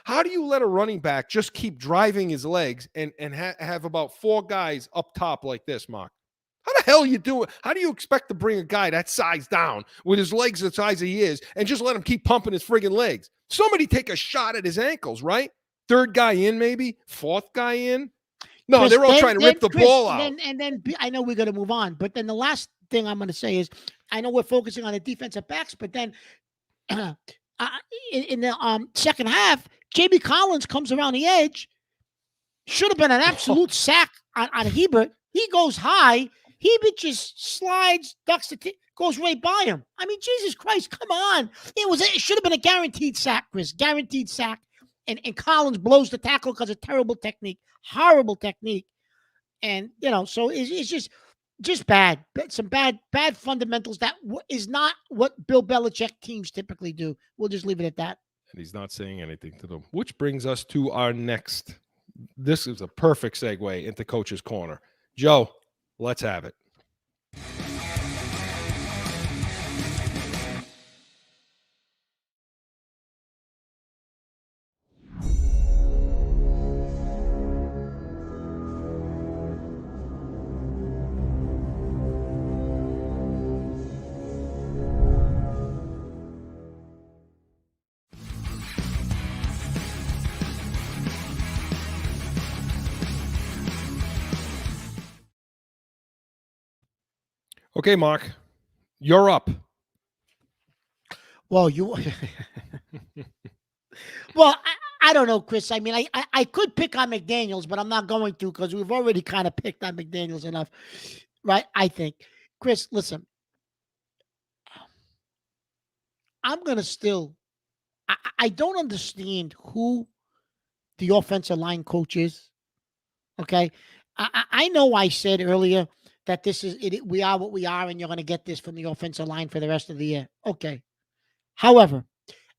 How do you let a running back just keep driving his legs and have about four guys up top like this, Mark? How the hell you do it? How do you expect to bring a guy that size down with his legs the size he is and just let him keep pumping his friggin' legs? Somebody take a shot at his ankles, right? Third guy in, maybe fourth guy in. No, Chris, they're all trying to rip the ball out. And then I know we're going to move on, but then the last thing I'm going to say is, I know we're focusing on the defensive backs, but then in the second half, J.B. Collins comes around the edge. Should have been an absolute sack on Hebert. He goes high. He just slides, ducks the goes right by him. I mean, Jesus Christ, come on. It should have been a guaranteed sack, Chris. Guaranteed sack. And Collins blows the tackle because of terrible technique. Horrible technique. And, so it's just bad. Some bad fundamentals. That is not what Bill Belichick teams typically do. We'll just leave it at that. And he's not saying anything to them, which brings us to our next. This is a perfect segue into Coach's Corner. Joe, let's have it. Okay, Mark, you're up. Well, well, I don't know, Chris. I mean, I could pick on McDaniels, but I'm not going to because we've already kind of picked on McDaniels enough, right? I think. Chris, listen, I'm going to still – I don't understand who the offensive line coach is, okay? I know I said earlier – that this is it. We are what we are, and you're going to get this from the offensive line for the rest of the year. Okay. However,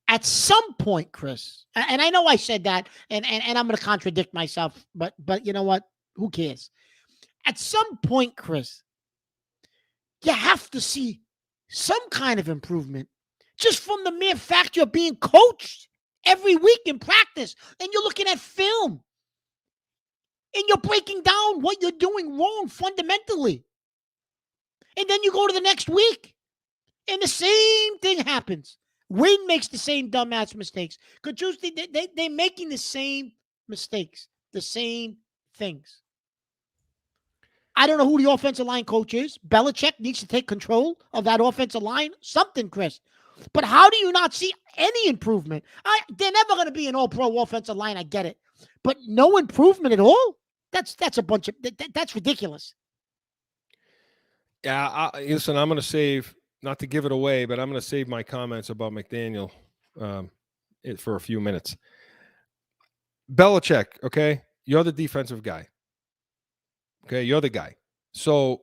at some point, Chris, and I know I said that, and I'm going to contradict myself, but you know what? Who cares? At some point, Chris, you have to see some kind of improvement just from the mere fact you're being coached every week in practice, and you're looking at film. And you're breaking down what you're doing wrong fundamentally. And then you go to the next week, and the same thing happens. Wayne makes the same dumbass mistakes. They're making the same mistakes, the same things. I don't know who the offensive line coach is. Belichick needs to take control of that offensive line. Something, Chris. But how do you not see any improvement? They're never going to be an all-pro offensive line. I get it. But no improvement at all? That's a bunch of that's ridiculous. Yeah, listen, I'm going to save, not to give it away, but I'm going to save my comments about McDaniel for a few minutes. Belichick, okay, you're the defensive guy. Okay, you're the guy. So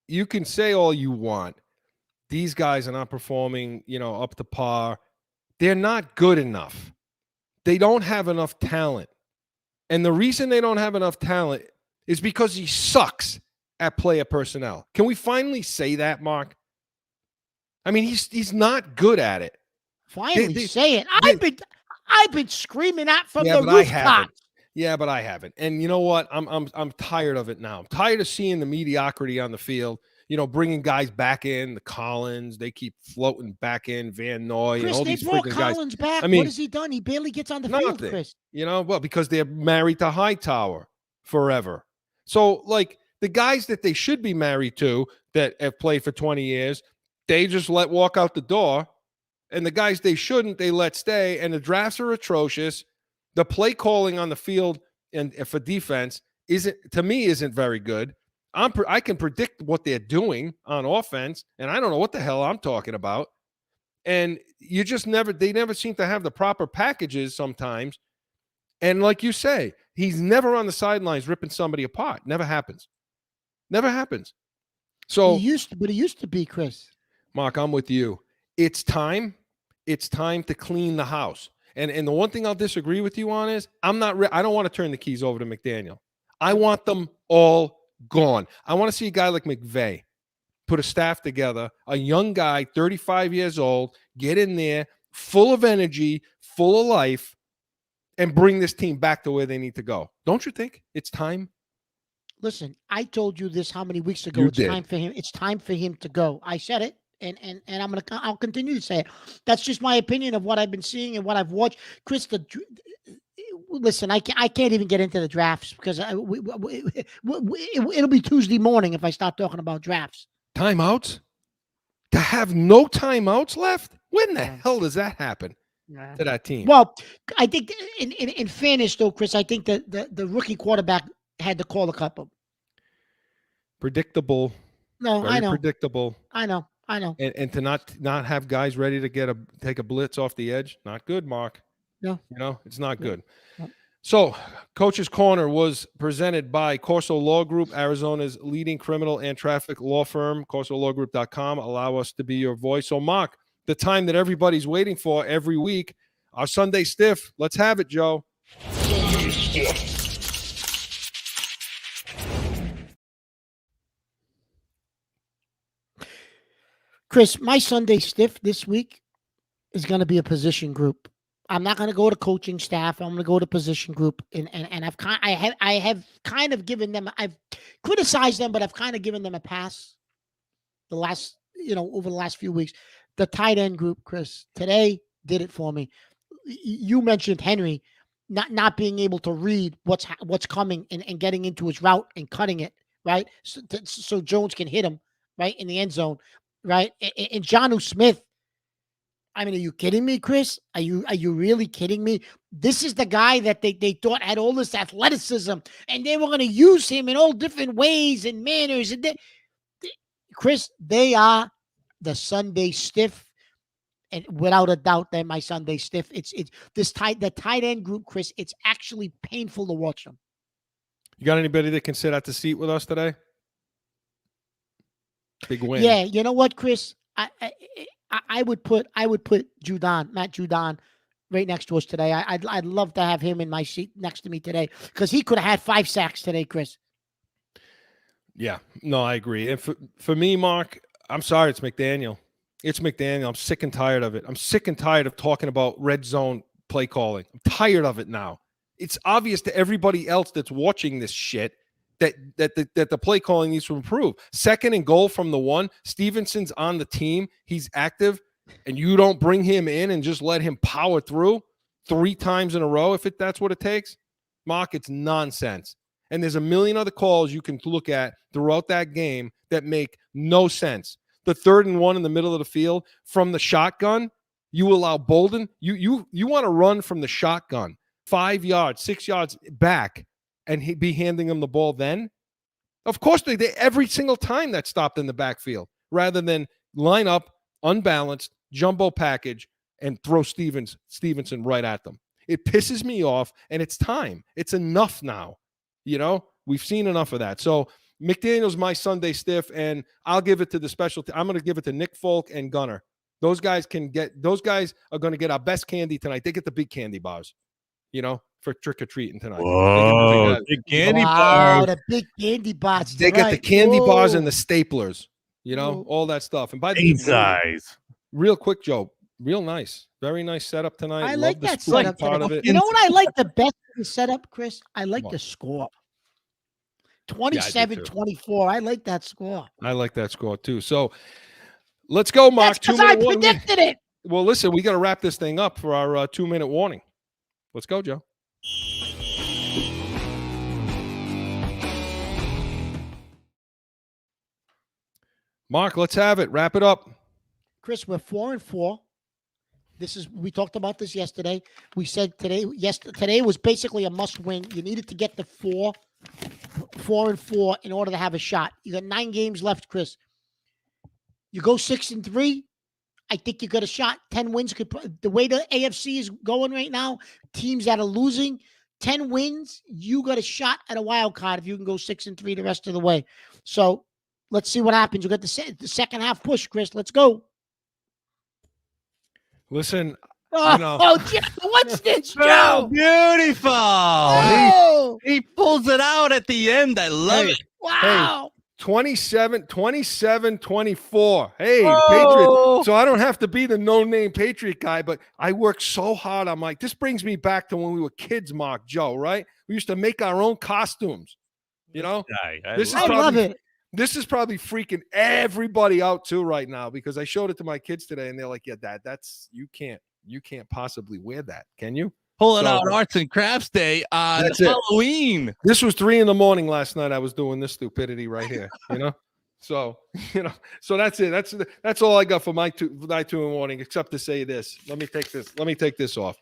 you can say all you want. These guys are not performing, up to par. They're not good enough. They don't have enough talent. And the reason they don't have enough talent is because he sucks at player personnel. Can we finally say that, Mark? I mean, he's not good at it. Finally say it. I've been screaming that from the rooftop. Yeah, but I haven't. And you know what? I'm tired of it now. I'm tired of seeing the mediocrity on the field. Bringing guys back in, the Collins, they keep floating back in, Van Noy, Chris, and all these freaking guys. Collins back. I mean, what has he done? He barely gets on the field, Chris. Well, because they're married to Hightower forever. So, the guys that they should be married to that have played for 20 years, they just let walk out the door. And the guys they shouldn't, they let stay. And the drafts are atrocious. The play calling on the field and for defense isn't very good. I can predict what they're doing on offense, and I don't know what the hell I'm talking about. And they never seem to have the proper packages sometimes. And like you say, he's never on the sidelines ripping somebody apart. Never happens. Never happens. So he used to be, Chris. Mark, I'm with you. It's time. It's time to clean the house. And the one thing I'll disagree with you on is I don't want to turn the keys over to McDaniel. I want them all gone. I want to see a guy like McVay put a staff together, a young guy, 35 years old, get in there, full of energy, full of life, and bring this team back to where they need to go. Don't you think it's time? Listen, I told you this how many weeks ago? Time for him. It's time for him to go. I said it, and I'll continue to say it. That's just my opinion of what I've been seeing and what I've watched. Chris, listen, I can't even get into the drafts because it'll be Tuesday morning if I start talking about drafts. Timeouts? To have no timeouts left? When the hell does that happen to that team? Well, I think in fairness, though, Chris, I think that the rookie quarterback had to call a couple. Predictable. No, Very I know. predictable. I know. And to not have guys ready to take a blitz off the edge, not good, Mark. No. It's not good. No. So, Coach's Corner was presented by CORSO Law Group, Arizona's leading criminal and traffic law firm. CORSOLawGroup.com. Allow us to be your voice. So, Mark, the time that everybody's waiting for every week, our Sunday Stiff. Let's have it, Joe. Chris, my Sunday Stiff this week is going to be a position group. I'm not going to go to coaching staff. I'm going to go to position group, and I have kind of given them. I've criticized them, but I've kind of given them a pass. The last, over the last few weeks, the tight end group, Chris, today did it for me. You mentioned Henry not being able to read what's coming and getting into his route and cutting it right, so Jones can hit him right in the end zone, right, and Jonnu Smith. I mean, are you kidding me, Chris? Are you really kidding me? This is the guy that they thought had all this athleticism, and they were going to use him in all different ways and manners. And Chris, they are the Sunday Stiff, and without a doubt, they're my Sunday Stiff. It's the tight end group, Chris. It's actually painful to watch them. You got anybody that can sit at the seat with us today? Big win. Yeah, you know what, Chris? I would put Matt Judon right next to us today. I'd love to have him in my seat next to me today because he could have had 5 sacks today, Chris. Yeah, no, I agree. And for me, Mark, I'm sorry, it's McDaniel. It's McDaniel. I'm sick and tired of it. I'm sick and tired of talking about red zone play calling. I'm tired of it now. It's obvious to everybody else that's watching this shit that the play calling needs to improve. 2nd and goal from the 1. Stevenson's on the team. He's active, and you don't bring him in and just let him power through 3 times in a row if that's what it takes. Mark, it's nonsense. And there's a million other calls you can look at throughout that game that make no sense. The 3rd and 1 in the middle of the field from the shotgun, you allow Bolden. You want to run from the shotgun 5 yards, 6 yards back, and he'd be handing him the ball then? Of course, they every single time that stopped in the backfield, rather than line up, unbalanced, jumbo package, and throw Stevenson right at them. It pisses me off, and it's time. It's enough now. We've seen enough of that. So McDaniel's my Sunday Stiff, and I'll give it to the special. I'm going to give it to Nick Folk and Gunner. Those guys are going to get our best candy tonight. They get the big candy bars, for trick-or-treating tonight. Whoa, big candy bars. The big candy bars. They get the candy bars and the staplers, all that stuff. And by the way, size. Real quick, Joe, real nice. Very nice setup tonight. I like that setup part of it. You know what I like the best of the setup, Chris? I like the score. 27-24. I like that score. I like that score, too. So let's go, Mark. That's because I predicted it. Well, listen, we got to wrap this thing up for our 2-minute warning. Let's go, Joe. Mark, let's have it. Wrap it up. Chris, we're 4-4. We talked about this yesterday. We said today was basically a must win. You needed to get the 4-4 in order to have a shot. You got 9 games left, Chris. You go 6-3. I think you got a shot. 10 wins the way the AFC is going right now, teams that are losing, 10 wins, you got a shot at a wild card if you can go 6-3 the rest of the way. So let's see what happens. You got the second half push, Chris. Let's go. Listen, what's this, Joe? Oh, beautiful. Oh. He pulls it out at the end. I love it. Wow. 27-24. Hey, oh. Patriots. So I don't have to be the no-name Patriot guy, but I worked so hard. I'm like, this brings me back to when we were kids, Mark, Joe, right? We used to make our own costumes, I love it. This is probably freaking everybody out too right now because I showed it to my kids today and they're like, yeah, Dad, you can't possibly wear that. Can you? Pulling out Arts and Crafts Day on Halloween. This was 3 a.m. last night. I was doing this stupidity right here, So, so that's it. That's all I got for my 2 in the morning, except to say this. Let me take this off.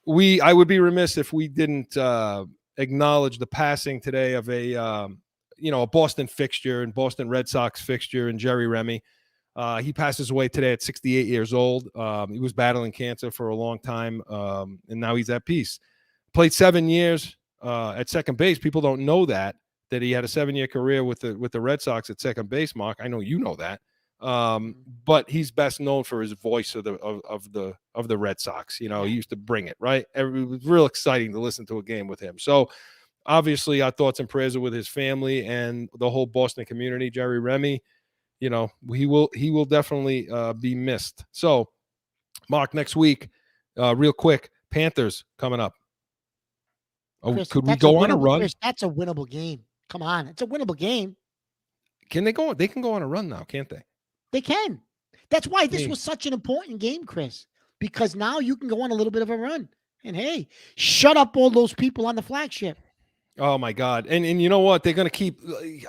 I would be remiss if we didn't acknowledge the passing today of a a Boston fixture and Boston Red Sox fixture, and Jerry Remy. He passes away today at 68 years old. He was battling cancer for a long time, and now he's at peace. Played 7 years at second base. People don't know that he had a 7-year career with the Red Sox at second base. Mark, I know you know that. But he's best known for his voice of the Red Sox. He used to bring it, right? It was real exciting to listen to a game with him. So obviously our thoughts and prayers are with his family and the whole Boston community. Jerry Remy, he will definitely be missed. So Mark, next week, real quick, Panthers coming up. Chris, could we go on a run? Chris, that's a winnable game. Come on, it's a winnable game. Can they go? They can go on a run now, can't they? They can. That's why this was such an important game, Chris, because now you can go on a little bit of a run. And hey, shut up all those people on the flagship. Oh my God. And you know what? They're going to keep,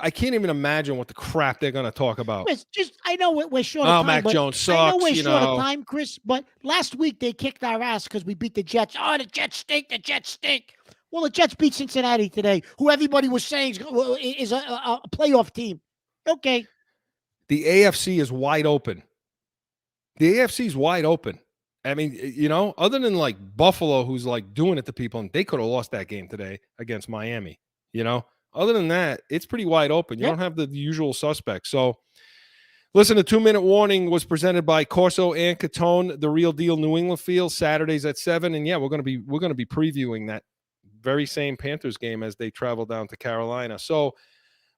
I can't even imagine what the crap they're going to talk about. Chris, I know we're short of time. Mac Jones sucks. I know we're short of time, Chris, but last week they kicked our ass because we beat the Jets. Oh, the Jets stink. The Jets stink. Well, the Jets beat Cincinnati today, who everybody was saying is a playoff team. Okay. The AFC is wide open. The AFC is wide open. I mean, other than like Buffalo, who's like doing it to people, and they could have lost that game today against Miami. Other than that, it's pretty wide open. You don't have the usual suspects. So, listen, the 2-minute warning was presented by CORSO and CATONE, the Real Deal New England Field, Saturdays at 7. And yeah, we're going to be previewing that very same Panthers game as they travel down to Carolina. So,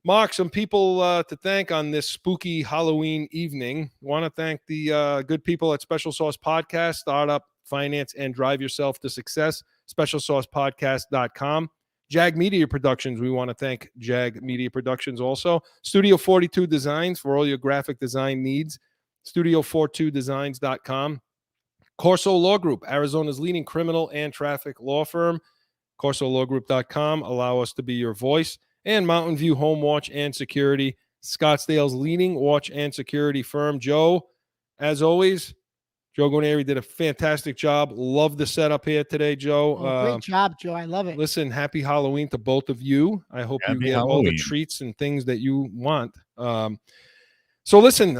Mark, some people to thank on this spooky Halloween evening. Want to thank the good people at Special Sauce Podcast, Startup, Finance, and Drive Yourself to Success, specialsaucepodcast.com. Jag Media Productions, we want to thank Jag Media Productions also. Studio 42 Designs for all your graphic design needs, studio42designs.com. CORSO Law Group, Arizona's leading criminal and traffic law firm, corsolawgroup.com. Allow us to be your voice. And Mountain View Home Watch and Security, Scottsdale's leading watch and security firm. Joe, as always, Joe Guarnieri did a fantastic job. Love the setup here today, Joe. Great job, Joe. I love it. Listen, happy Halloween to both of you. I hope you get all the treats and things that you want. So listen,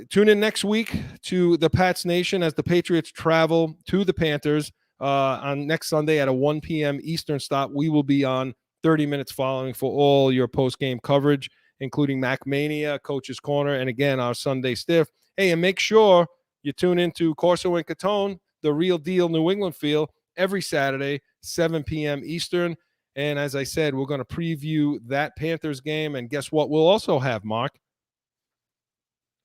tune in next week to the Pats Nation as the Patriots travel to the Panthers on next Sunday at a 1 p.m. Eastern stop. We will be on 30 minutes following for all your post-game coverage, including Mac Mania, Coach's Corner, and again, our Sunday Stiff. Hey, and make sure you tune into CORSO and CATONE, the Real Deal New England Field, every Saturday, 7 p.m. Eastern. And as I said, we're going to preview that Panthers game. And guess what? We'll also have, Mark,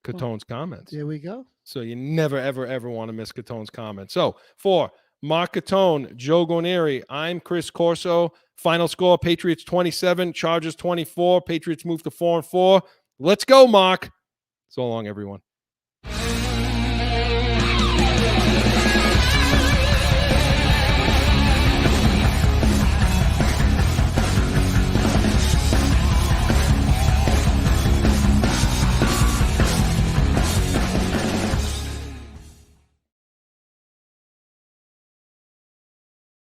CATONE's comments. There we go. So you never, ever, ever want to miss CATONE's comments. So for Mark CATONE, Joe Guarnieri, I'm Chris Corso. Final score, Patriots 27, Chargers 24. Patriots move to 4-4. Let's go, Mark. So long, everyone.